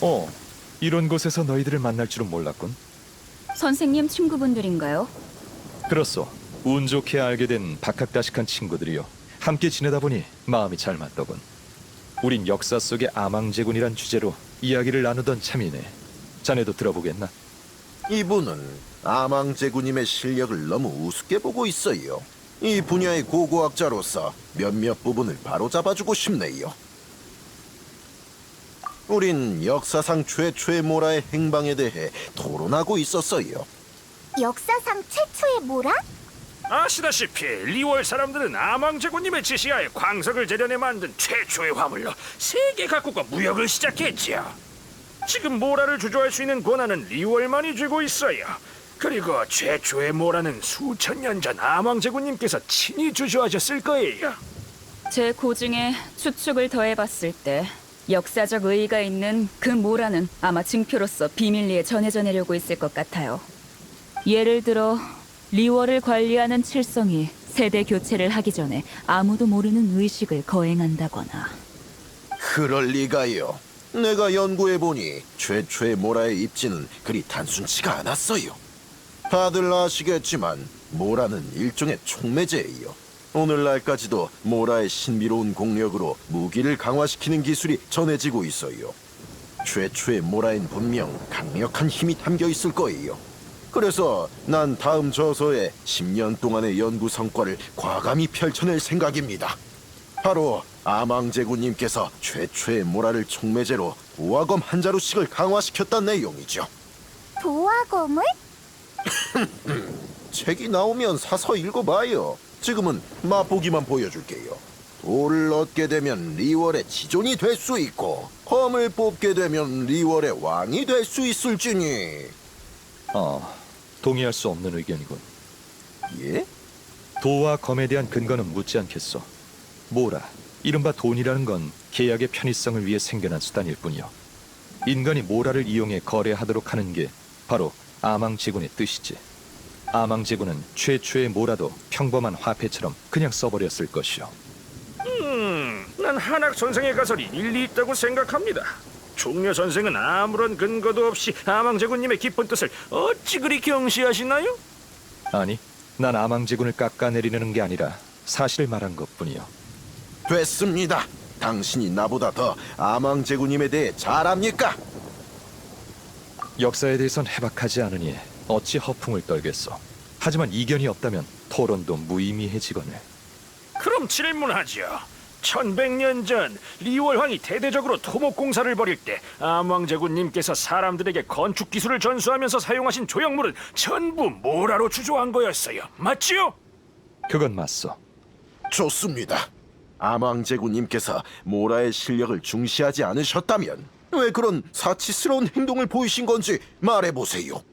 어, 이런 곳에서 너희들을 만날 줄은 몰랐군. 선생님 친구분들인가요? 그렇소. 운 좋게 알게 된 박학다식한 친구들이요. 함께 지내다 보니 마음이 잘 맞더군. 우린 역사 속의 아망제군이란 주제로 이야기를 나누던 참이네. 자네도 들어보겠나? 이분은 아망제구님의 실력을 너무 우습게 보고 있어요. 이 분야의 고고학자로서 몇몇 부분을 바로잡아주고 싶네요. 우린 역사상 최초의 모라의 행방에 대해 토론하고 있었어요. 역사상 최초의 모라? 아시다시피 리월 사람들은 아망제군님의 지시하에 광석을 재련해 만든 최초의 화물로 세계 각국과 무역을 시작했지요. 지금 모라를 주조할 수 있는 권한은 리월만이 쥐고 있어요. 그리고 최초의 모라는 수천 년 전 아망제군님께서 친히 주조하셨을 거예요. 제 고증에 추측을 더해봤을 때 역사적 의의가 있는 그 모라는 아마 증표로서 비밀리에 전해져 내려고 있을 것 같아요. 예를 들어 리월을 관리하는 칠성이 세대 교체를 하기 전에 아무도 모르는 의식을 거행한다거나. 그럴 리가요. 내가 연구해보니 최초의 모라의 입지는 그리 단순치가 않았어요. 다들 아시겠지만 모라는 일종의 촉매제예요. 오늘날까지도 모라의 신비로운 공력으로 무기를 강화시키는 기술이 전해지고 있어요. 최초의 모라엔 분명 강력한 힘이 담겨 있을 거예요. 그래서 난 다음 저서에 10년 동안의 연구 성과를 과감히 펼쳐낼 생각입니다. 바로 아망제군님께서 최초의 모라를 촉매제로 도화검 한 자루씩을 강화시켰다는 내용이죠. 도화검을? 책이 나오면 사서 읽어봐요. 지금은 맛보기만 보여줄게요. 돌을 얻게 되면 리월의 지존이 될 수 있고 검을 뽑게 되면 리월의 왕이 될 수 있을지니. 동의할 수 없는 의견이군. 예? 도와 검에 대한 근거는 묻지 않겠소. 뭐라, 이른바 돈이라는 건 계약의 편의성을 위해 생겨난 수단일 뿐이요. 인간이 모라를 이용해 거래하도록 하는 게 바로 아망제군의 뜻이지. 아망제군은 최초의 모라도 평범한 화폐처럼 그냥 써버렸을 것이요. 난 한학 선생의 가설이 일리 있다고 생각합니다. 종려 선생은 아무런 근거도 없이 아망제군님의 깊은 뜻을 어찌 그리 경시하시나요? 아니, 난 아망제군을 깎아내리려는 게 아니라 사실을 말한 것뿐이요. 됐습니다. 당신이 나보다 더 아망제군님에 대해 잘 압니까? 역사에 대해선 해박하지 않으니 어찌 허풍을 떨겠소. 하지만 이견이 없다면 토론도 무의미해지거늘. 그럼 질문하죠. 1100년 전 리월황이 대대적으로 토목공사를 벌일 때 아망제군님께서 사람들에게 건축 기술을 전수하면서 사용하신 조형물은 전부 모라로 주조한 거였어요. 맞지요? 그건 맞소. 좋습니다. 아망제군님께서 모라의 실력을 중시하지 않으셨다면 왜 그런 사치스러운 행동을 보이신 건지 말해보세요.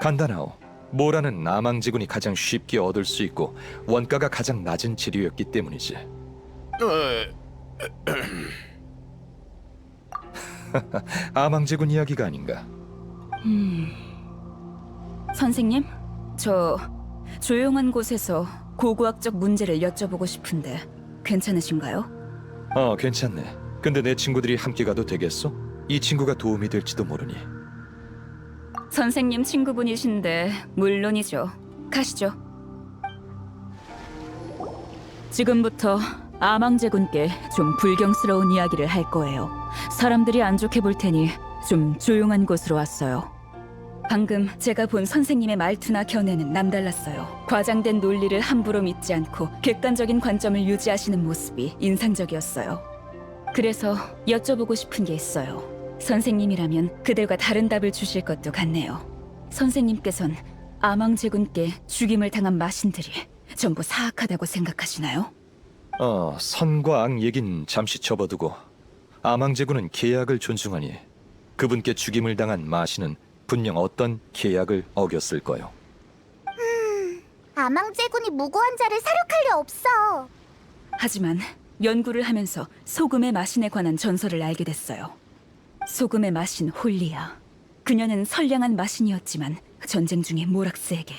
간단하오. 모라는 아망제군이 가장 쉽게 얻을 수 있고 원가가 가장 낮은 재료였기 때문이지. 아망제군 이야기가 아닌가. 선생님, 저 조용한 곳에서 고고학적 문제를 여쭤보고 싶은데 괜찮으신가요? 괜찮네. 근데 내 친구들이 함께 가도 되겠소? 이 친구가 도움이 될지도 모르니. 선생님 친구분이신데 물론이죠. 가시죠. 지금부터 아망제군께 좀 불경스러운 이야기를 할 거예요. 사람들이 안 좋게 볼 테니 좀 조용한 곳으로 왔어요. 방금 제가 본 선생님의 말투나 견해는 남달랐어요. 과장된 논리를 함부로 믿지 않고 객관적인 관점을 유지하시는 모습이 인상적이었어요. 그래서 여쭤보고 싶은 게 있어요. 선생님이라면 그들과 다른 답을 주실 것도 같네요. 선생님께선 아망제군께 죽임을 당한 마신들이 전부 사악하다고 생각하시나요? 선과 악 얘긴 잠시 접어두고 아망제군은 계약을 존중하니 그분께 죽임을 당한 마신은 분명 어떤 계약을 어겼을 거요. 아망제군이 무고한 자를 사륙할 리 없어. 하지만 연구를 하면서 소금의 마신에 관한 전설을 알게 됐어요. 소금의 마신 홀리아. 그녀는 선량한 마신이었지만 전쟁 중에 모락스에게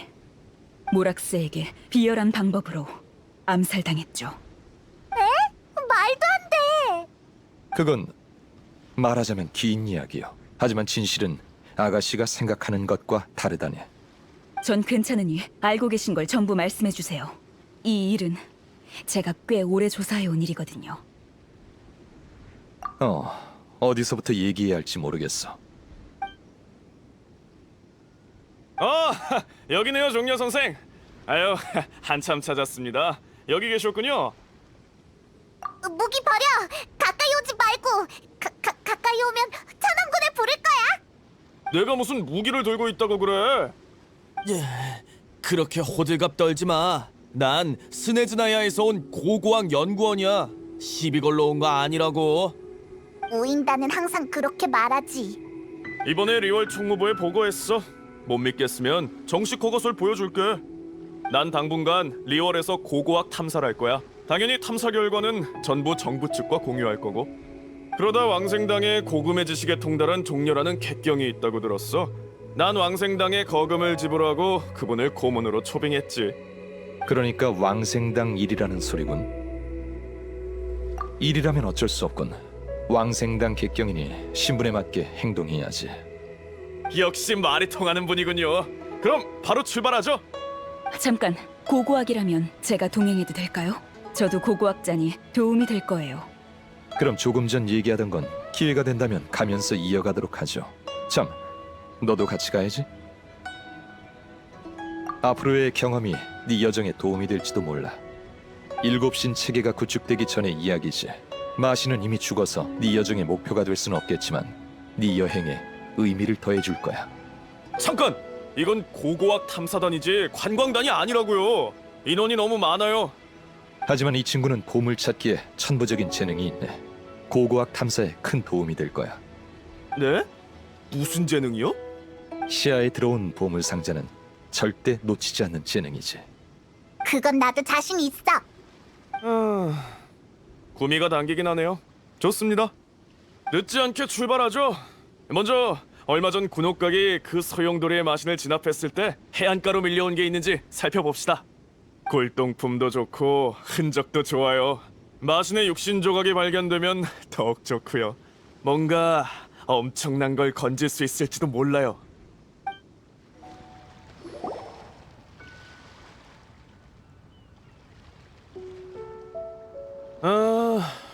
비열한 방법으로 암살당했죠. 말도 안 돼. 그건 말하자면 긴 이야기요. 하지만 진실은 아가씨가 생각하는 것과 다르다네. 전 괜찮으니 알고 계신 걸 전부 말씀해 주세요. 이 일은 제가 꽤 오래 조사해 온 일이거든요. 어디서부터 얘기해야 할지 모르겠어. 여기네요, 종려 선생. 아유, 한참 찾았습니다. 여기 계셨군요. 무기 버려! 가까이 오지 말고! 가까이 오면 천왕군을 부를 거야! 내가 무슨 무기를 들고 있다고 그래? 그렇게 호들갑 떨지 마. 난 스네즈나야에서 온 고고학 연구원이야. 시비 걸러 온 거 아니라고. 우인단은 항상 그렇게 말하지. 이번에 리월 총무부에 보고했어. 못 믿겠으면 정식 허가서를 보여줄게. 난 당분간 리월에서 고고학 탐사를 할 거야. 당연히 탐사 결과는 전부 정부 측과 공유할 거고. 그러다 왕생당에 고금의 지식에 통달한 종려라는 객경이 있다고 들었어. 난 왕생당에 거금을 지불하고 그분을 고문으로 초빙했지. 그러니까 왕생당 일이라는 소리군. 일이라면 어쩔 수 없군. 왕생당 객경이니 신분에 맞게 행동해야지. 역시 말이 통하는 분이군요. 그럼 바로 출발하죠. 잠깐, 고고학이라면 제가 동행해도 될까요? 저도 고고학자니 도움이 될 거예요. 그럼 조금 전 얘기하던 건 기회가 된다면 가면서 이어가도록 하죠. 참, 너도 같이 가야지. 앞으로의 경험이 네 여정에 도움이 될지도 몰라. 일곱신 체계가 구축되기 전의 이야기지. 마시는 이미 죽어서 네 여정의 목표가 될 수는 없겠지만 네 여행에 의미를 더해줄 거야. 잠깐! 이건 고고학 탐사단이지 관광단이 아니라고요. 인원이 너무 많아요. 하지만 이 친구는 보물 찾기에 천부적인 재능이 있네. 고고학 탐사에 큰 도움이 될 거야. 네? 무슨 재능이요? 시야에 들어온 보물 상자는 절대 놓치지 않는 재능이지. 그건 나도 자신 있어. 구미가 당기긴 하네요. 좋습니다. 늦지 않게 출발하죠. 먼저 얼마 전 군옥각이 그 소용돌이의 마신을 진압했을 때 해안가로 밀려온 게 있는지 살펴봅시다. 골동품도 좋고 흔적도 좋아요. 마신의 육신 조각이 발견되면 더욱 좋고요. 뭔가 엄청난 걸 건질 수 있을지도 몰라요.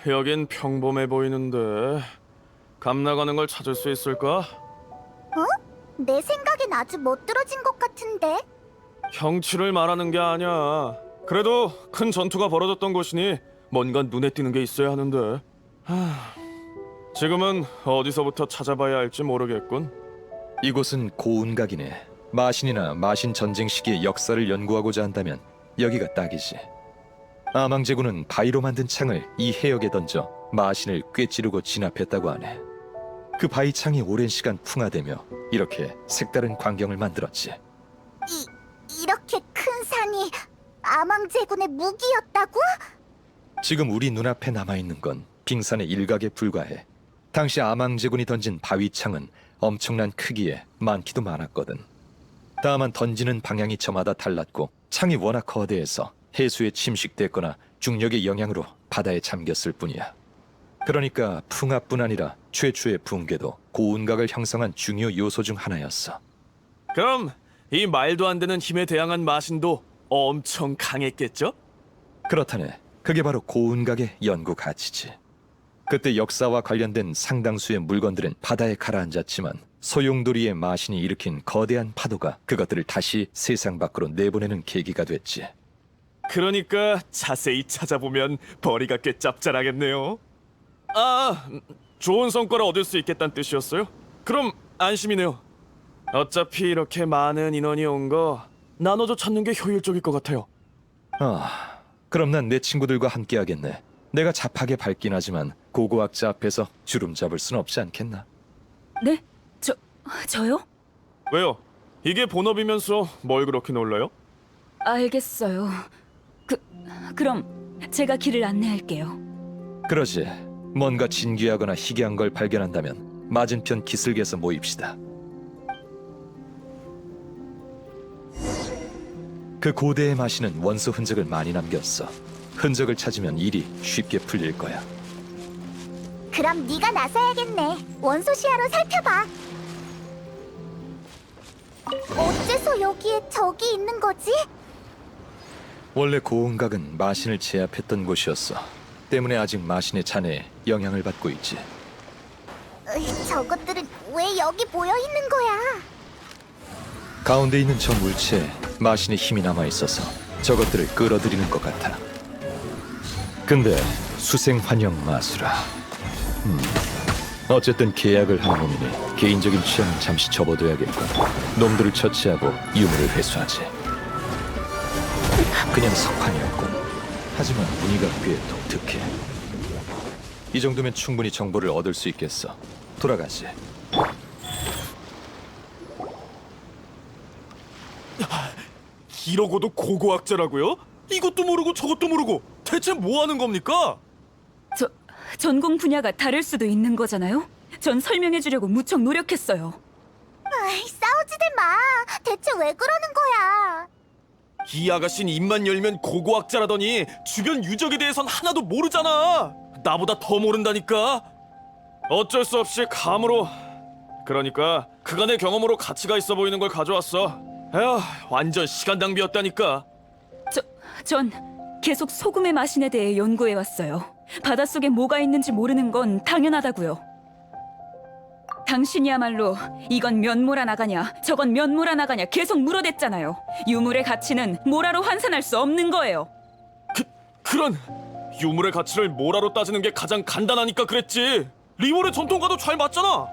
여긴 평범해 보이는데 감 나가는 걸 찾을 수 있을까? 내 생각엔 아주 멋들어진 것 같은데. 형치를 말하는 게 아니야. 그래도 큰 전투가 벌어졌던 곳이니 뭔가 눈에 띄는 게 있어야 하는데. 지금은 어디서부터 찾아봐야 할지 모르겠군. 이곳은 고운각이네. 마신이나 마신 전쟁 시기의 역사를 연구하고자 한다면 여기가 딱이지. 아망제군은 바위로 만든 창을 이 해역에 던져 마신을 꿰찌르고 진압했다고 하네. 그 바위창이 오랜 시간 풍화되며 이렇게 색다른 광경을 만들었지. 이렇게 큰 산이 아망제군의 무기였다고? 지금 우리 눈앞에 남아있는 건 빙산의 일각에 불과해. 당시 아망제군이 던진 바위창은 엄청난 크기에 많기도 많았거든. 다만 던지는 방향이 저마다 달랐고 창이 워낙 거대해서 해수에 침식됐거나 중력의 영향으로 바다에 잠겼을 뿐이야. 그러니까 풍압뿐 아니라 최초의 붕괴도 고운각을 형성한 중요 요소 중 하나였어. 그럼 이 말도 안 되는 힘에 대항한 마신도 엄청 강했겠죠? 그렇다네. 그게 바로 고운각의 연구 가치지. 그때 역사와 관련된 상당수의 물건들은 바다에 가라앉았지만 소용돌이의 마신이 일으킨 거대한 파도가 그것들을 다시 세상 밖으로 내보내는 계기가 됐지. 그러니까 자세히 찾아보면 벌이가 꽤 짭짤하겠네요. 좋은 성과를 얻을 수 있겠다는 뜻이었어요? 그럼 안심이네요. 어차피 이렇게 많은 인원이 온 거 나눠서 찾는 게 효율적일 것 같아요. 그럼 난 내 친구들과 함께 하겠네. 내가 잡하게 밝긴 하지만 고고학자 앞에서 주름 잡을 순 없지 않겠나? 네? 저요? 왜요? 이게 본업이면서 뭘 그렇게 놀라요? 알겠어요. 그럼 제가 길을 안내할게요. 그러지. 뭔가 진귀하거나 희귀한 걸 발견한다면 맞은편 기슭에서 모입시다. 그 고대의 마신은 원소 흔적을 많이 남겼어. 흔적을 찾으면 일이 쉽게 풀릴 거야. 그럼 네가 나서야겠네. 원소 시야로 살펴봐. 어째서 여기에 적이 있는 거지? 원래 고운각은 마신을 제압했던 곳이었어. 때문에 아직 마신의 잔해에 영향을 받고 있지. 저것들은 왜 여기 모여 있는 거야? 가운데 있는 저 물체에 마신의 힘이 남아 있어서 저것들을 끌어들이는 것 같아. 근데 수생 환영 마수라. 어쨌든 계약을 한 놈이니 개인적인 취향은 잠시 접어둬야겠군. 놈들을 처치하고 유물을 회수하지. 그냥 석판이었군. 하지만 무늬가 꽤 독특해. 이 정도면 충분히 정보를 얻을 수 있겠어. 돌아가지. 이러고도 고고학자라고요? 이것도 모르고 저것도 모르고 대체 뭐 하는 겁니까? 전공 분야가 다를 수도 있는 거잖아요. 전 설명해 주려고 무척 노력했어요. 싸우지들 마. 대체 왜 그러는 거야? 이 아가씨는 입만 열면 고고학자라더니 주변 유적에 대해선 하나도 모르잖아. 나보다 더 모른다니까. 어쩔 수 없이 감으로, 그러니까 그간의 경험으로 가치가 있어 보이는 걸 가져왔어. 에휴, 완전 시간 낭비였다니까. 전 계속 소금의 마신에 대해 연구해 왔어요. 바닷속에 뭐가 있는지 모르는 건 당연하다고요. 당신이야말로 이건 면모라 나가냐, 저건 면모라 나가냐 계속 물어댔잖아요. 유물의 가치는 모라로 환산할 수 없는 거예요. 그런 유물의 가치를 모라로 따지는 게 가장 간단하니까 그랬지. 리월의 전통과도 잘 맞잖아.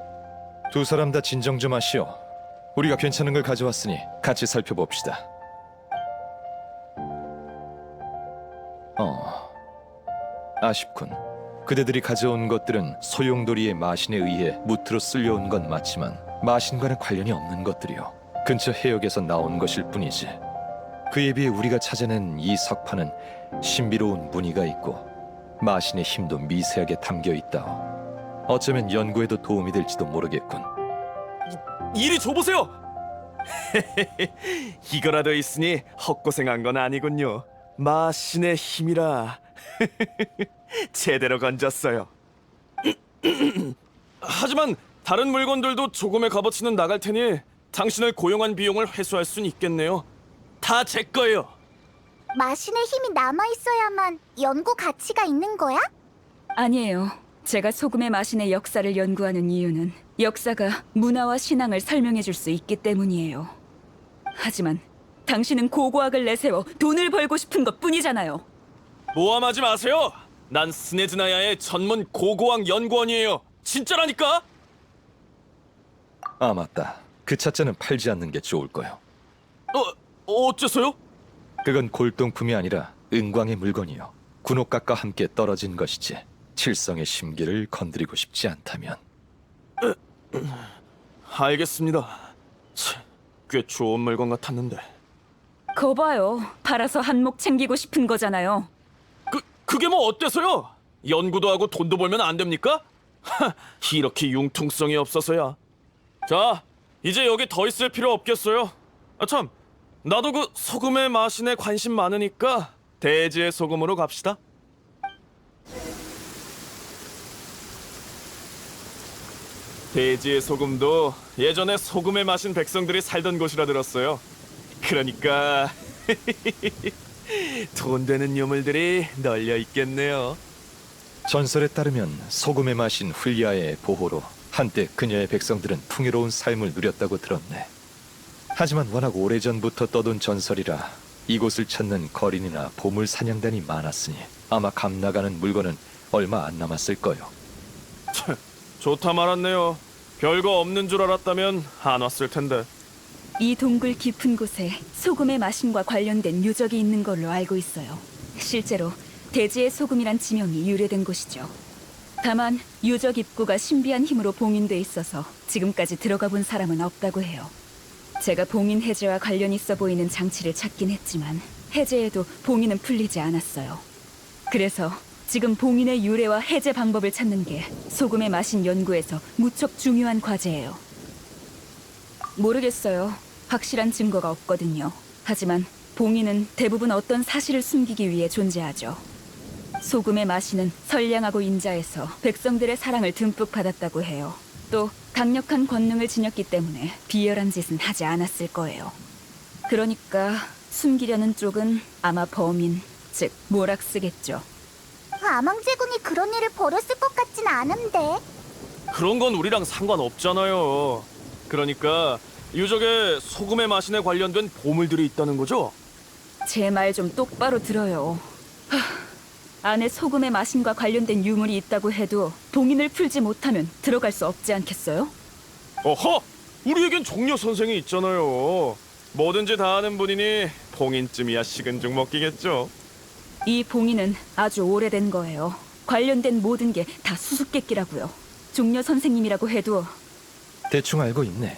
두 사람 다 진정 좀 하시오. 우리가 괜찮은 걸 가져왔으니 같이 살펴봅시다. 아쉽군. 그대들이 가져온 것들은 소용돌이의 마신에 의해 무트로 쓸려온 건 맞지만 마신과는 관련이 없는 것들이요. 근처 해역에서 나온 것일 뿐이지. 그에 비해 우리가 찾아낸 이 석판은 신비로운 무늬가 있고 마신의 힘도 미세하게 담겨 있다. 어쩌면 연구에도 도움이 될지도 모르겠군. 이리 줘보세요. 이거라도 있으니 헛고생한 건 아니군요. 마신의 힘이라. 제대로 건졌어요. 하지만 다른 물건들도 조금의 값어치는 나갈 테니 당신을 고용한 비용을 회수할 순 있겠네요. 다 제 거예요. 마신의 힘이 남아있어야만 연구 가치가 있는 거야? 아니에요. 제가 소금의 마신의 역사를 연구하는 이유는 역사가 문화와 신앙을 설명해 줄 수 있기 때문이에요. 하지만 당신은 고고학을 내세워 돈을 벌고 싶은 것 뿐이잖아요. 모함하지 마세요. 난 스네즈나야의 전문 고고학 연구원이에요. 진짜라니까. 아, 맞다. 그 차자는 팔지 않는 게 좋을 거요. 어째서요? 그건 골동품이 아니라 은광의 물건이요. 군옥각과 함께 떨어진 것이지. 칠성의 심기를 건드리고 싶지 않다면. 알겠습니다. 꽤 좋은 물건 같았는데. 거봐요. 팔아서 한몫 챙기고 싶은 거잖아요. 그게 뭐 어때서요? 연구도 하고 돈도 벌면 안 됩니까? 이렇게 융통성이 없어서야. 자, 이제 여기 더 있을 필요 없겠어요. 참, 나도 그 소금의 마신에 관심 많으니까 대지의 소금으로 갑시다. 대지의 소금도 예전에 소금의 마신 백성들이 살던 곳이라 들었어요. 그러니까 돈 되는 유물들이 널려 있겠네요. 전설에 따르면 소금의 마신 훌리아의 보호로 한때 그녀의 백성들은 풍요로운 삶을 누렸다고 들었네. 하지만 워낙 오래전부터 떠돈 전설이라 이곳을 찾는 거린이나 보물 사냥단이 많았으니 아마 값 나가는 물건은 얼마 안 남았을 거요. 좋다 말았네요. 별거 없는 줄 알았다면 안 왔을 텐데. 이 동굴 깊은 곳에 소금의 마신과 관련된 유적이 있는 걸로 알고 있어요. 실제로 대지의 소금이란 지명이 유래된 곳이죠. 다만 유적 입구가 신비한 힘으로 봉인돼 있어서 지금까지 들어가 본 사람은 없다고 해요. 제가 봉인 해제와 관련 있어 보이는 장치를 찾긴 했지만 해제에도 봉인은 풀리지 않았어요. 그래서 지금 봉인의 유래와 해제 방법을 찾는 게 소금의 마신 연구에서 무척 중요한 과제예요. 모르겠어요. 확실한 증거가 없거든요. 하지만 봉인은 대부분 어떤 사실을 숨기기 위해 존재하죠. 소금의 마시는 선량하고 인자해서 백성들의 사랑을 듬뿍 받았다고 해요. 또 강력한 권능을 지녔기 때문에 비열한 짓은 하지 않았을 거예요. 그러니까 숨기려는 쪽은 아마 범인, 즉 모락스겠죠. 아망제군이 그런 일을 벌였을 것 같진 않은데. 그런 건 우리랑 상관없잖아요. 그러니까 유적에 소금의 마신에 관련된 보물들이 있다는 거죠? 제 말 좀 똑바로 들어요. 안에 소금의 마신과 관련된 유물이 있다고 해도 봉인을 풀지 못하면 들어갈 수 없지 않겠어요? 어허! 우리에겐 종려 선생이 있잖아요. 뭐든지 다 아는 분이니 봉인쯤이야 식은 죽 먹기겠죠. 이 봉인은 아주 오래된 거예요. 관련된 모든 게 다 수수께끼라고요. 종려 선생님이라고 해도. 대충 알고 있네.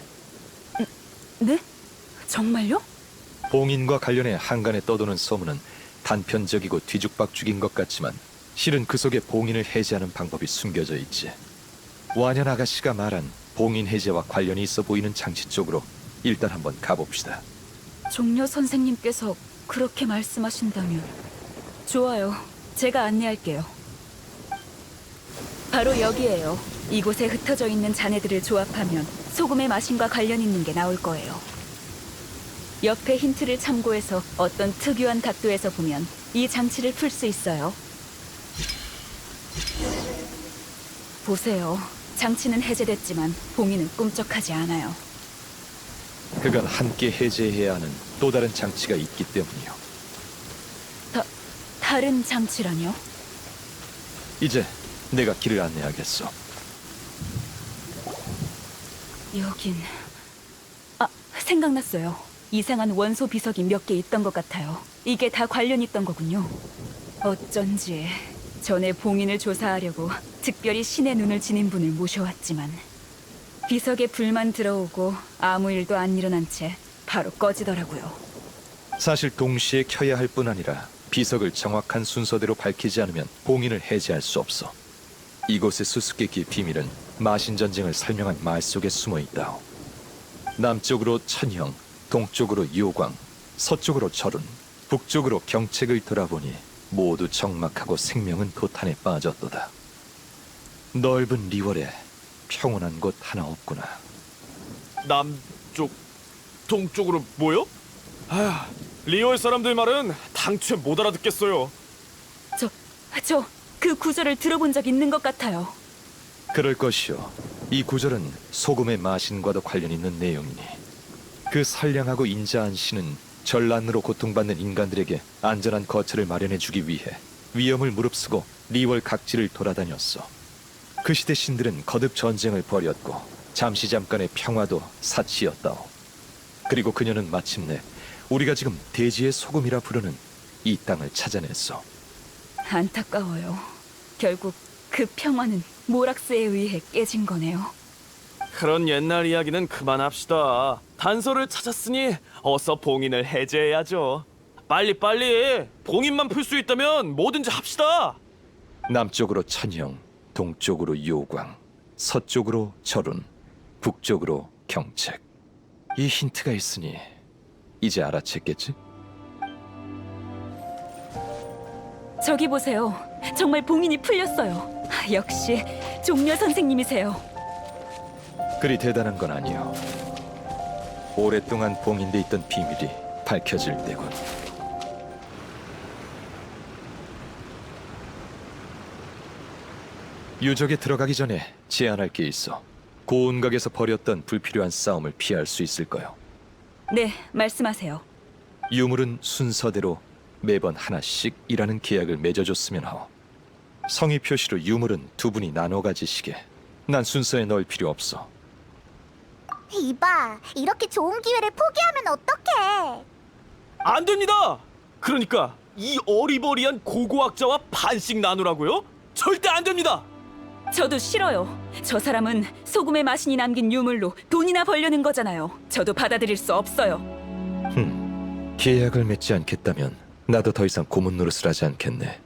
네? 정말요? 봉인과 관련해 한간에 떠도는 소문은 단편적이고 뒤죽박죽인 것 같지만 실은 그 속에 봉인을 해제하는 방법이 숨겨져 있지. 완연 아가씨가 말한 봉인 해제와 관련이 있어 보이는 장치 쪽으로 일단 한번 가봅시다. 종려 선생님께서 그렇게 말씀하신다면 좋아요. 제가 안내할게요. 바로 여기에요. 이곳에 흩어져 있는 잔해들을 조합하면 소금의 마신과 관련 있는 게 나올 거예요. 옆에 힌트를 참고해서 어떤 특유한 각도에서 보면 이 장치를 풀 수 있어요. 보세요. 장치는 해제됐지만 봉인은 꿈쩍하지 않아요. 그건 함께 해제해야 하는 또 다른 장치가 있기 때문이요. 다른 장치라뇨? 이제 내가 길을 안내하겠어. 여긴... 아, 생각났어요. 이상한 원소 비석이 몇 개 있던 것 같아요. 이게 다 관련 있던 거군요. 어쩐지 전에 봉인을 조사하려고 특별히 신의 눈을 지닌 분을 모셔왔지만 비석에 불만 들어오고 아무 일도 안 일어난 채 바로 꺼지더라고요. 사실 동시에 켜야 할 뿐 아니라 비석을 정확한 순서대로 밝히지 않으면 봉인을 해제할 수 없어. 이곳의 수수께끼의 비밀은 마신 전쟁을 설명한 말 속에 숨어 있다. 남쪽으로 천형, 동쪽으로 요광, 서쪽으로 절운, 북쪽으로 경책을 돌아보니 모두 적막하고 생명은 도탄에 빠졌도다. 넓은 리월에 평온한 곳 하나 없구나. 남쪽, 동쪽으로 뭐요? 아, 리월 사람들 말은 당최 못 알아듣겠어요. 저 그 구절을 들어본 적 있는 것 같아요. 그럴 것이요. 이 구절은 소금의 마신과도 관련 있는 내용이니 그 선량하고 인자한 신은 전란으로 고통받는 인간들에게 안전한 거처를 마련해주기 위해 위험을 무릅쓰고 리월 각지를 돌아다녔어. 그 시대 신들은 거듭 전쟁을 벌였고 잠깐의 평화도 사치였다오. 그리고 그녀는 마침내 우리가 지금 대지의 소금이라 부르는 이 땅을 찾아냈어. 안타까워요. 결국 그 평화는 모락스에 의해 깨진 거네요. 그런 옛날 이야기는 그만합시다. 단서를 찾았으니 어서 봉인을 해제해야죠. 빨리 봉인만 풀 수 있다면 뭐든지 합시다. 남쪽으로 천형, 동쪽으로 요광, 서쪽으로 절운, 북쪽으로 경책. 이 힌트가 있으니 이제 알아챘겠지? 저기 보세요. 정말 봉인이 풀렸어요. 역시 종려 선생님이세요. 그리 대단한 건 아니요. 오랫동안 봉인돼 있던 비밀이 밝혀질 때군. 유적에 들어가기 전에 제안할 게 있어. 고운각에서 벌였던 불필요한 싸움을 피할 수 있을까요? 네, 말씀하세요. 유물은 순서대로 매번 하나씩 이라는 계약을 맺어줬으면 하오. 성의 표시로 유물은 두 분이 나눠 가지시게. 난 순서에 넣을 필요 없어. 이봐, 이렇게 좋은 기회를 포기하면 어떡해? 안 됩니다. 그러니까 이 어리버리한 고고학자와 반씩 나누라고요? 절대 안 됩니다. 저도 싫어요. 저 사람은 소금의 마신이 남긴 유물로 돈이나 벌려는 거잖아요. 저도 받아들일 수 없어요. 계약을 맺지 않겠다면 나도 더 이상 고문 노릇을 하지 않겠네.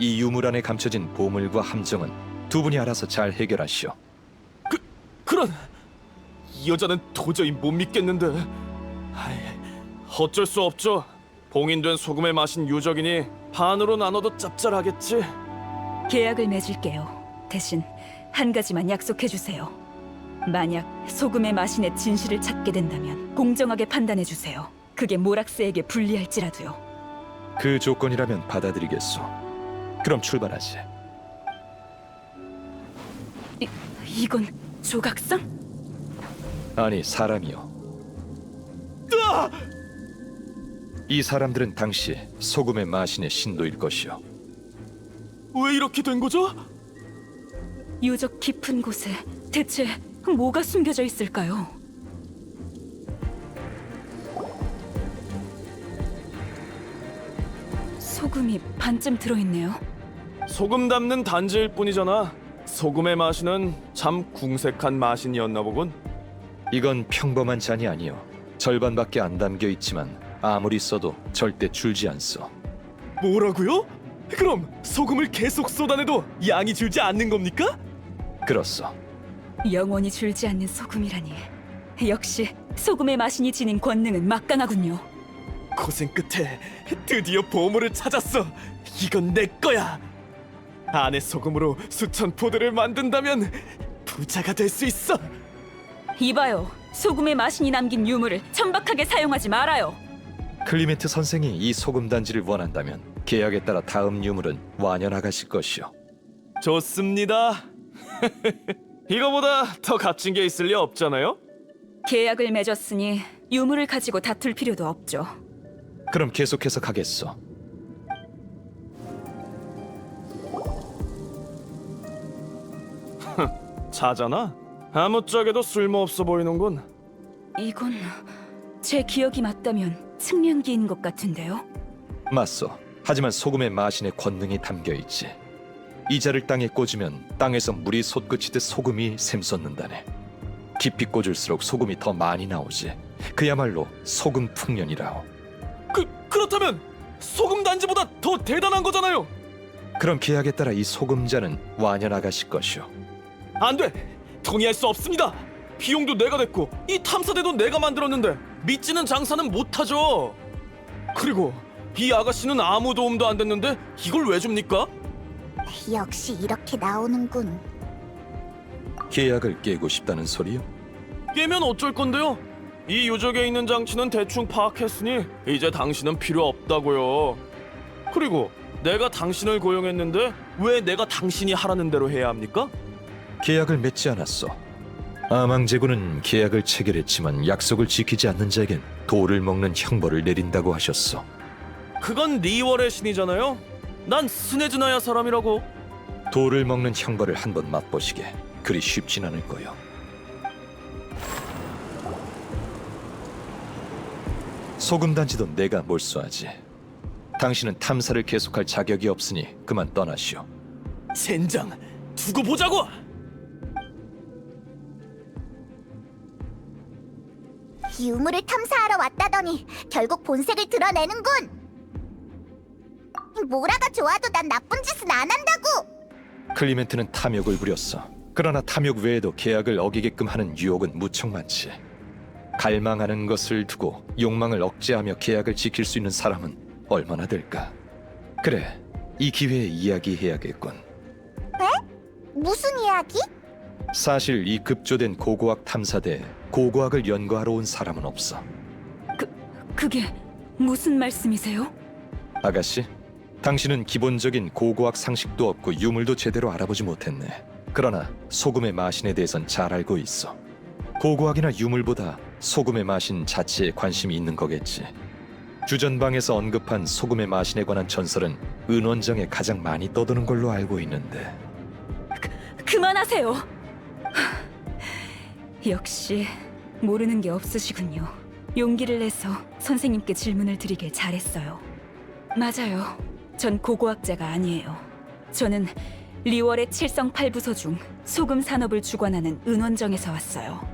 이 유물 안에 감춰진 보물과 함정은 두 분이 알아서 잘 해결하시오. 그런 이 여자는 도저히 못 믿겠는데. 아이, 어쩔 수 없죠. 봉인된 소금에 마신 유적이니 반으로 나눠도 짭짤하겠지. 계약을 맺을게요. 대신 한 가지만 약속해 주세요. 만약 소금의 마신의 진실을 찾게 된다면 공정하게 판단해 주세요. 그게 모락스에게 불리할지라도요. 그 조건이라면 받아들이겠소. 그럼 출발하지. 이건 조각상? 아니, 사람이요. 이 사람들은 당시 소금의 마신의 신도일 것이요. 왜 이렇게 된 거죠? 유적 깊은 곳에 대체 뭐가 숨겨져 있을까요? 소금이 반쯤 들어있네요. 소금 담는 단지일 뿐이잖아. 소금의 마신은 참 궁색한 마신이었나 보군. 이건 평범한 잔이 아니요. 절반밖에 안 담겨 있지만 아무리 써도 절대 줄지 않소. 뭐라고요? 그럼 소금을 계속 쏟아내도 양이 줄지 않는 겁니까? 그렇소. 영원히 줄지 않는 소금이라니. 역시 소금의 마신이 지닌 권능은 막강하군요. 고생 끝에 드디어 보물을 찾았어. 이건 내 거야. 안에 소금으로 수천 포대를 만든다면 부자가 될 수 있어. 이봐요. 소금의 마신이 남긴 유물을 천박하게 사용하지 말아요. 클리멘트 선생이 이 소금 단지를 원한다면 계약에 따라 다음 유물은 완연하가실 것이요. 좋습니다. 이거보다 더 값진 게 있을 리 없잖아요? 계약을 맺었으니 유물을 가지고 다툴 필요도 없죠. 그럼 계속해서 가겠소. 자잖아. 아무짝에도 쓸모없어 보이는군. 이건 제 기억이 맞다면 측량기인 것 같은데요. 맞소. 하지만 소금의 마신의 권능이 담겨 있지. 이자를 땅에 꽂으면 땅에서 물이 솟구치듯 소금이 샘솟는다네. 깊이 꽂을수록 소금이 더 많이 나오지. 그야말로 소금 풍년이라오. 그렇다면 소금 단지보다 더 대단한 거잖아요. 그럼 계약에 따라 이 소금자는 완연하가실 것이오. 안 돼. 동의할 수 없습니다. 비용도 내가 냈고 이 탐사대도 내가 만들었는데 믿지는 장사는 못하죠. 그리고 이 아가씨는 아무 도움도 안 됐는데 이걸 왜 줍니까? 역시 이렇게 나오는군. 계약을 깨고 싶다는 소리요? 깨면 어쩔 건데요? 이 유적에 있는 장치는 대충 파악했으니 이제 당신은 필요 없다고요. 그리고 내가 당신을 고용했는데 왜 내가 당신이 하라는 대로 해야 합니까? 계약을 맺지 않았어. 아망제군은 계약을 체결했지만 약속을 지키지 않는 자에겐 돌을 먹는 형벌을 내린다고 하셨어. 그건 리월의 신이잖아요. 난 스네즈나야 사람이라고. 돌을 먹는 형벌을 한번 맛보시게. 그리 쉽진 않을 거요. 소금단지도 내가 몰수하지. 당신은 탐사를 계속할 자격이 없으니 그만 떠나시오. 젠장, 두고 보자고. 유물을 탐사하러 왔다더니 결국 본색을 드러내는군. 모라가 좋아도 난 나쁜 짓은 안 한다고. 클리멘트는 탐욕을 부렸어. 그러나 탐욕 외에도 계약을 어기게끔 하는 유혹은 무척 많지. 갈망하는 것을 두고 욕망을 억제하며 계약을 지킬 수 있는 사람은 얼마나 될까? 그래, 이 기회에 이야기해야겠군. 무슨 이야기? 사실 이 급조된 고고학 탐사대에 고고학을 연구하러 온 사람은 없어. 그게 무슨 말씀이세요? 아가씨, 당신은 기본적인 고고학 상식도 없고 유물도 제대로 알아보지 못했네. 그러나 소금의 마신에 대해선 잘 알고 있어. 고고학이나 유물보다 소금의 마신 자체에 관심이 있는 거겠지. 주전방에서 언급한 소금의 마신에 관한 전설은 은원정에 가장 많이 떠도는 걸로 알고 있는데. 그만하세요. 역시 모르는 게 없으시군요. 용기를 내서 선생님께 질문을 드리길 잘했어요. 맞아요. 전 고고학자가 아니에요. 저는 리월의 7성8부서 중 소금 산업을 주관하는 은원정에서 왔어요.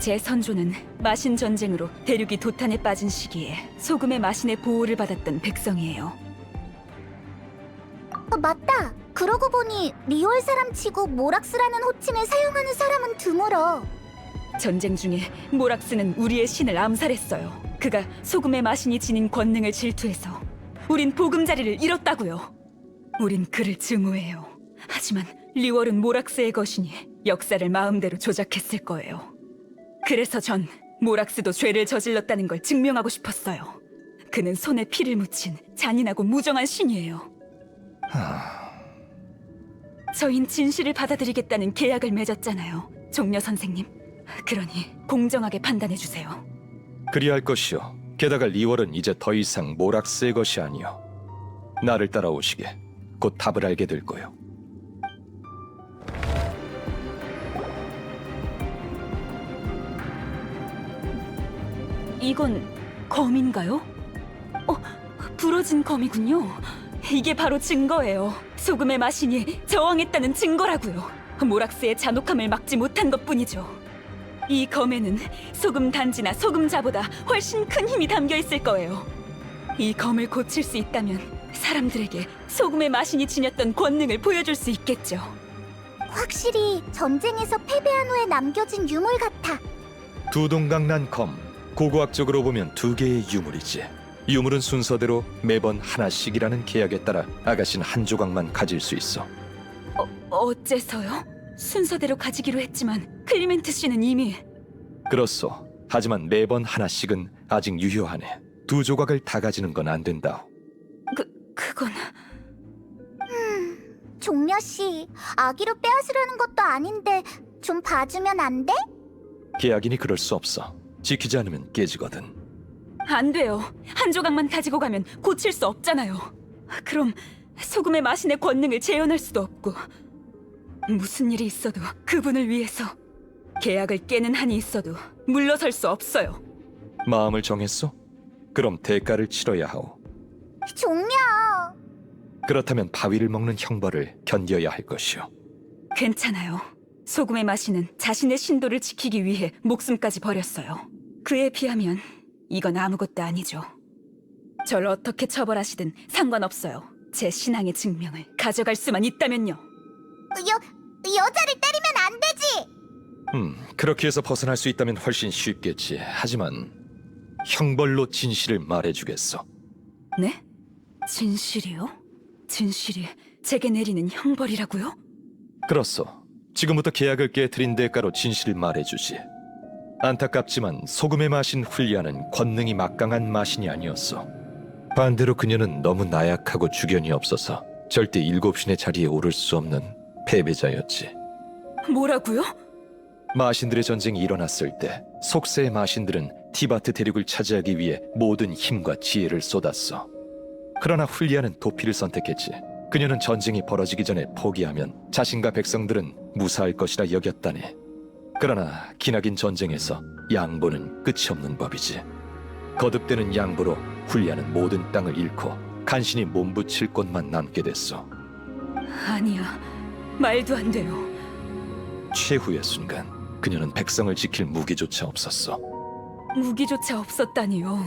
제 선조는 마신 전쟁으로 대륙이 도탄에 빠진 시기에 소금의 마신의 보호를 받았던 백성이에요. 맞다. 그러고 보니 리월 사람 치고 모락스라는 호칭을 사용하는 사람은 드물어. 전쟁 중에 모락스는 우리의 신을 암살했어요. 그가 소금의 마신이 지닌 권능을 질투해서 우린 보금자리를 잃었다고요. 우린 그를 증오해요. 하지만 리월은 모락스의 것이니 역사를 마음대로 조작했을 거예요. 그래서 전 모락스도 죄를 저질렀다는 걸 증명하고 싶었어요. 그는 손에 피를 묻힌 잔인하고 무정한 신이에요. 저흰 진실을 받아들이겠다는 계약을 맺었잖아요, 종려 선생님. 그러니 공정하게 판단해 주세요. 그리할 것이요. 게다가 리월은 이제 더 이상 모락스의 것이 아니요. 나를 따라오시게. 곧 답을 알게 될 거요. 이건 검인가요? 부러진 검이군요. 이게 바로 증거예요. 소금의 마신이 저항했다는 증거라고요. 모락스의 잔혹함을 막지 못한 것뿐이죠. 이 검에는 소금 단지나 소금자보다 훨씬 큰 힘이 담겨 있을 거예요. 이 검을 고칠 수 있다면 사람들에게 소금의 마신이 지녔던 권능을 보여줄 수 있겠죠. 확실히 전쟁에서 패배한 후에 남겨진 유물 같아. 두 동강난 검. 고고학적으로 보면 두 개의 유물이지. 유물은 순서대로 매번 하나씩이라는 계약에 따라 아가씨는 한 조각만 가질 수 있어. 어째서요? 순서대로 가지기로 했지만 클리멘트 씨는 이미... 그렇소. 하지만 매번 하나씩은 아직 유효하네. 두 조각을 다 가지는 건 안 된다. 그건... 종려 씨, 아기로 빼앗으려는 것도 아닌데 좀 봐주면 안 돼? 계약이니 그럴 수 없어. 지키지 않으면 깨지거든. 안 돼요. 한 조각만 가지고 가면 고칠 수 없잖아요. 그럼 소금의 마신의 권능을 재현할 수도 없고, 무슨 일이 있어도 그분을 위해서 계약을 깨는 한이 있어도 물러설 수 없어요. 마음을 정했소? 그럼 대가를 치러야 하오. 종려! 그렇다면 바위를 먹는 형벌을 견뎌야 할 것이오. 괜찮아요. 소금의 마신은 자신의 신도를 지키기 위해 목숨까지 버렸어요. 그에 비하면 이건 아무것도 아니죠. 절 어떻게 처벌하시든 상관없어요. 제 신앙의 증명을 가져갈 수만 있다면요. 여자를 때리면 안 되지! 그렇게 해서 벗어날 수 있다면 훨씬 쉽겠지. 하지만 형벌로 진실을 말해주겠어. 네? 진실이요? 진실이 제게 내리는 형벌이라고요? 그렇소. 지금부터 계약을 깨뜨린 대가로 진실을 말해주지. 안타깝지만 소금의 마신 훌리아는 권능이 막강한 마신이 아니었어. 반대로 그녀는 너무 나약하고 주견이 없어서 절대 일곱신의 자리에 오를 수 없는 패배자였지. 뭐라고요? 마신들의 전쟁이 일어났을 때 속세의 마신들은 티바트 대륙을 차지하기 위해 모든 힘과 지혜를 쏟았어. 그러나 훌리아는 도피를 선택했지. 그녀는 전쟁이 벌어지기 전에 포기하면 자신과 백성들은 무사할 것이라 여겼다네. 그러나 기나긴 전쟁에서 양보는 끝이 없는 법이지. 거듭되는 양보로 훌리아는 모든 땅을 잃고 간신히 몸부칠 곳만 남게 됐어. 아니야, 말도 안 돼요. 최후의 순간 그녀는 백성을 지킬 무기조차 없었어. 무기조차 없었다니요.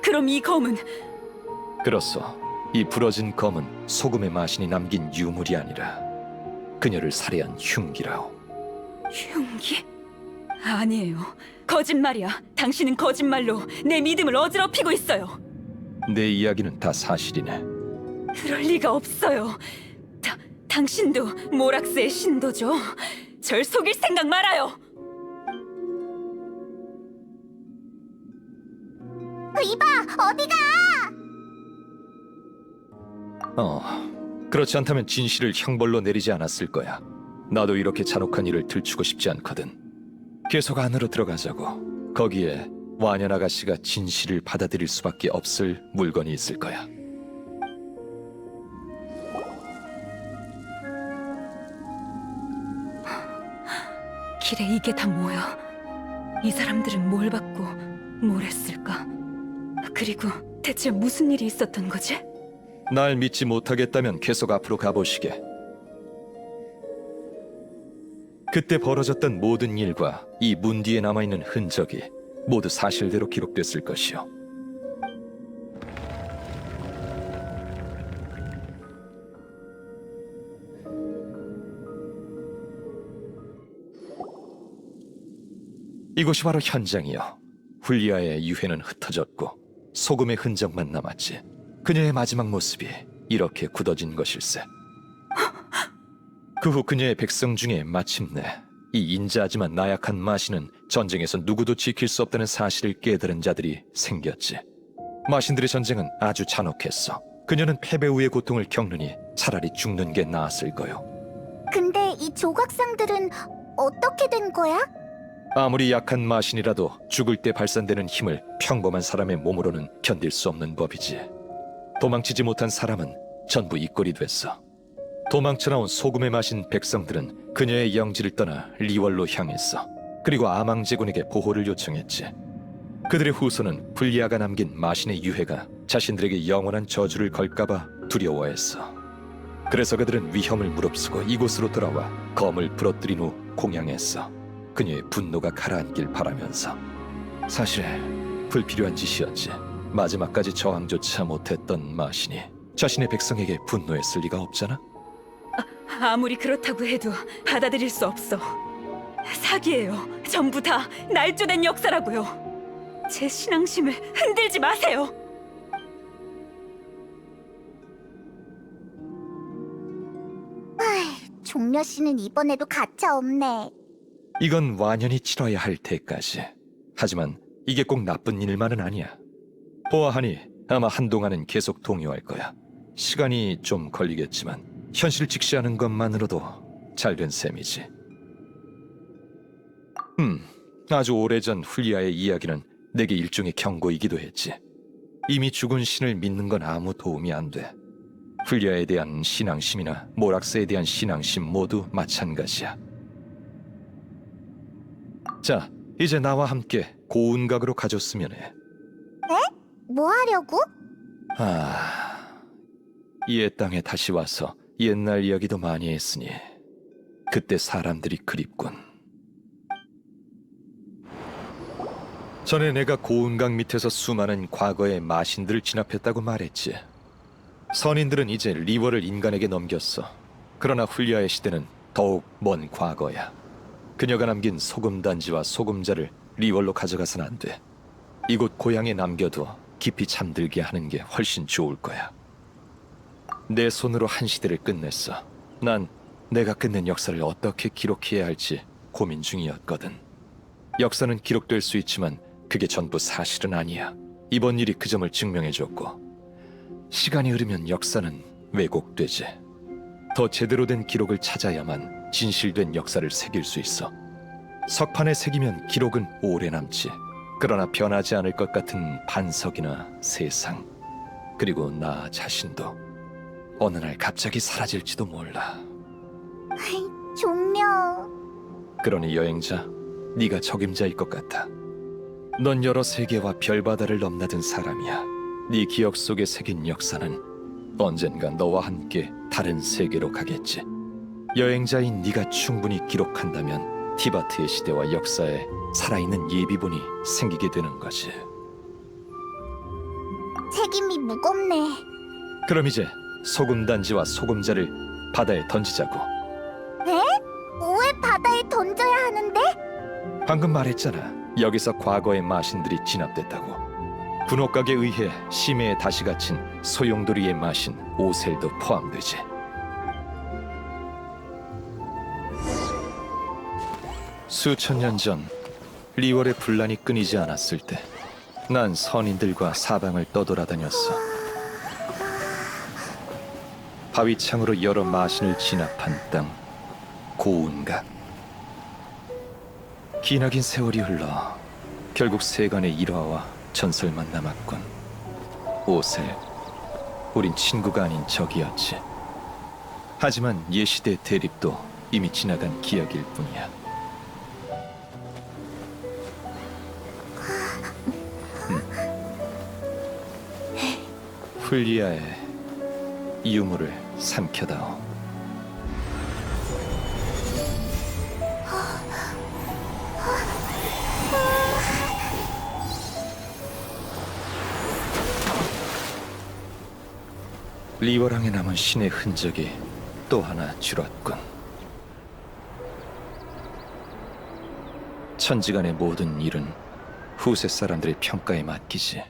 그럼 이 검은... 그렇소. 이 부러진 검은 소금의 마신이 남긴 유물이 아니라 그녀를 살해한 흉기라오. 흉기? 아니에요. 거짓말이야. 당신은 거짓말로 내 믿음을 어지럽히고 있어요. 내 이야기는 다 사실이네. 그럴 리가 없어요. 당신도 모락스의 신도죠. 절 속일 생각 말아요. 이봐, 어디가? 그렇지 않다면 진실을 형벌로 내리지 않았을 거야. 나도 이렇게 잔혹한 일을 들추고 싶지 않거든. 계속 안으로 들어가자고. 거기에 완연 아가씨가 진실을 받아들일 수밖에 없을 물건이 있을 거야. 길에 이게 다 뭐야? 이 사람들은 뭘 받고 뭘 했을까? 그리고 대체 무슨 일이 있었던 거지? 날 믿지 못하겠다면 계속 앞으로 가보시게. 그때 벌어졌던 모든 일과 이 문 뒤에 남아있는 흔적이 모두 사실대로 기록됐을 것이요. 이곳이 바로 현장이요. 훌리아의 유해는 흩어졌고 소금의 흔적만 남았지. 그녀의 마지막 모습이 이렇게 굳어진 것일세. 그 후 그녀의 백성 중에 마침내 이 인자하지만 나약한 마신은 전쟁에서 누구도 지킬 수 없다는 사실을 깨달은 자들이 생겼지. 마신들의 전쟁은 아주 잔혹했어. 그녀는 패배 후의 고통을 겪느니 차라리 죽는 게 나았을 거요. 근데 이 조각상들은 어떻게 된 거야? 아무리 약한 마신이라도 죽을 때 발산되는 힘을 평범한 사람의 몸으로는 견딜 수 없는 법이지. 도망치지 못한 사람은 전부 이꼴이 됐어. 도망쳐 나온 소금에 마신 백성들은 그녀의 영지를 떠나 리월로 향했어. 그리고 아망제군에게 보호를 요청했지. 그들의 후손은 불리아가 남긴 마신의 유해가 자신들에게 영원한 저주를 걸까봐 두려워했어. 그래서 그들은 위험을 무릅쓰고 이곳으로 돌아와 검을 부러뜨린 후 공양했어. 그녀의 분노가 가라앉길 바라면서. 사실 불필요한 짓이었지. 마지막까지 저항조차 못했던 마신이 자신의 백성에게 분노했을 리가 없잖아. 아무리 그렇다고 해도 받아들일 수 없어. 사기예요. 전부 다 날조된 역사라고요. 제 신앙심을 흔들지 마세요. 종려 씨는 이번에도 가차 없네. 이건 완연히 치러야 할 때까지. 하지만 이게 꼭 나쁜 일만은 아니야. 보아하니 아마 한동안은 계속 동요할 거야. 시간이 좀 걸리겠지만 현실을 직시하는 것만으로도 잘된 셈이지. 아주 오래전 훌리아의 이야기는 내게 일종의 경고이기도 했지. 이미 죽은 신을 믿는 건 아무 도움이 안 돼. 훌리아에 대한 신앙심이나 모락스에 대한 신앙심 모두 마찬가지야. 자, 이제 나와 함께 고운각으로 가줬으면 해. 뭐 하려고? 이 땅에 다시 와서 옛날 이야기도 많이 했으니 그때 사람들이 그립군. 전에 내가 고운각 밑에서 수많은 과거의 마신들을 진압했다고 말했지. 선인들은 이제 리월을 인간에게 넘겼어. 그러나 훌리아의 시대는 더욱 먼 과거야. 그녀가 남긴 소금단지와 소금자를 리월로 가져가선 안 돼. 이곳 고향에 남겨둬 깊이 잠들게 하는 게 훨씬 좋을 거야. 내 손으로 한 시대를 끝냈어. 난 내가 끝낸 역사를 어떻게 기록해야 할지 고민 중이었거든. 역사는 기록될 수 있지만 그게 전부 사실은 아니야. 이번 일이 그 점을 증명해줬고, 시간이 흐르면 역사는 왜곡되지. 더 제대로 된 기록을 찾아야만 진실된 역사를 새길 수 있어. 석판에 새기면 기록은 오래 남지. 그러나 변하지 않을 것 같은 반석이나 세상, 그리고 나 자신도 어느 날 갑자기 사라질지도 몰라. 종려. 그러니 여행자, 네가 적임자일 것 같아. 넌 여러 세계와 별바다를 넘나든 사람이야. 네 기억 속에 새긴 역사는 언젠가 너와 함께 다른 세계로 가겠지. 여행자인 네가 충분히 기록한다면 티바트의 시대와 역사에 살아있는 예비본이 생기게 되는 거지. 책임이 무겁네. 그럼 이제 소금단지와 소금자를 바다에 던지자고. 왜 바다에 던져야 하는데? 방금 말했잖아. 여기서 과거의 마신들이 진압됐다고. 군옥각에 의해 심해에 다시 갇힌 소용돌이의 마신 오셀도 포함되지. 수천 년 전 리월의 분란이 끊이지 않았을 때 난 선인들과 사방을 떠돌아다녔어. 바위창으로 여러 마신을 진압한 땅, 고운각. 기나긴 세월이 흘러 결국 세간의 일화와 전설만 남았군. 오셀, 우린 친구가 아닌 적이었지. 하지만 예시대 대립도 이미 지나간 기억일 뿐이야. 훌리아의 유물을 삼켜다오. 리월항에 남은 신의 흔적이 또 하나 줄었군. 천지간의 모든 일은 후세 사람들의 평가에 맡기지.